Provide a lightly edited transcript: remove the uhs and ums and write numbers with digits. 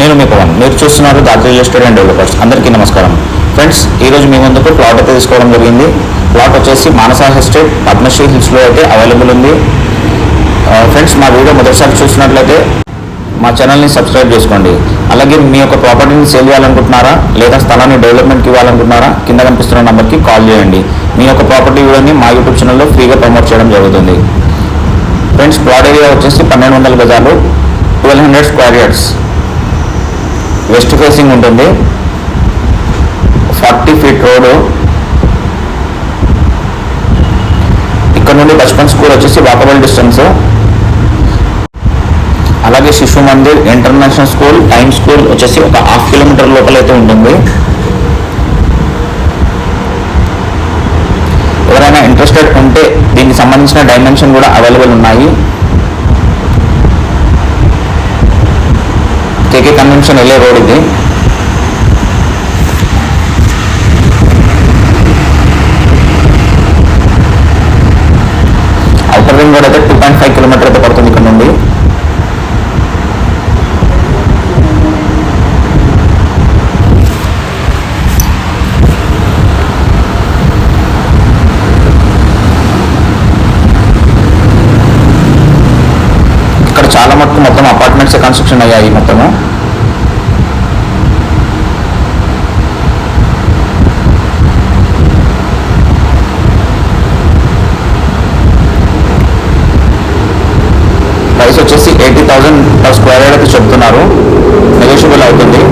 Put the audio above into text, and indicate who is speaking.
Speaker 1: నేను మీ పవన్. మీరు చూస్తున్నారు Dhatri real estate and developers. అందరికీ నమస్కారం. ఫ్రెండ్స్, ఈరోజు మీ ముందుకు ప్లాట్ అయితే తీసుకోవడం జరిగింది. ప్లాట్ వచ్చేసి మానస ఎస్టేట్ పద్మశ్రీ హిల్స్లో అయితే అవైలబుల్ ఉంది. ఫ్రెండ్స్, మా వీడియో మొదటిసారి చూసినట్లయితే మా ఛానల్ని సబ్స్క్రైబ్ చేసుకోండి. అలాగే మీ యొక్క ప్రాపర్టీని సేల్ చేయాలనుకుంటున్నారా లేదా స్థలాన్ని డెవలప్మెంట్కి ఇవ్వాలనుకుంటున్నారా, కింద కనిపిస్తున్న నెంబర్కి కాల్ చేయండి. మీ యొక్క ప్రాపర్టీ వీడియోని మా యూట్యూబ్ ఛానల్లో ఫ్రీగా ప్రమోట్ చేయడం జరుగుతుంది. ఫ్రెండ్స్, ప్లాట్ ఏరియా వచ్చేసి 1200 గజాలు, 1200 స్క్వేర్ యార్డ్స్, వెస్ట్ ఫేసింగ్ ఉంటుంది. 40 ఫీట్ రోడ్. ఇక్కడ నుండి బచ్పన్ స్కూల్ వచ్చేసి వాకబుల్ డిస్టెన్స్. అలాగే శిశు Mandir, international school, time school వచ్చేసి ఒక 1/2 కిలోమీటర్ లోపల అయితే ఉంటుంది. ఎవరైనా ఇంట్రెస్టెడ్ ఉంటే దీనికి సంబంధించిన డైమెన్షన్ కూడా అవైలబుల్ ఉన్నాయి. కేకే కన్వెన్షన్ వెళ్ళే రోడ్ ఇది. అవుటర్ రింగ్ రోడ్ అయితే 2.5 కిలోమీటర్ అయితే పడుతుంది ఇక్కడ నుండి. ఇక్కడ చాలా మటుకు మొత్తం అపార్ట్మెంట్స్ కన్స్ట్రక్షన్ అయ్యాయి మొత్తము. ప్రైస్ వచ్చేసి 80,000 పర్ స్క్వేర్ యార్డ్ అయితే చెప్తున్నారు. నెగోషియబుల్ అవుతుంది.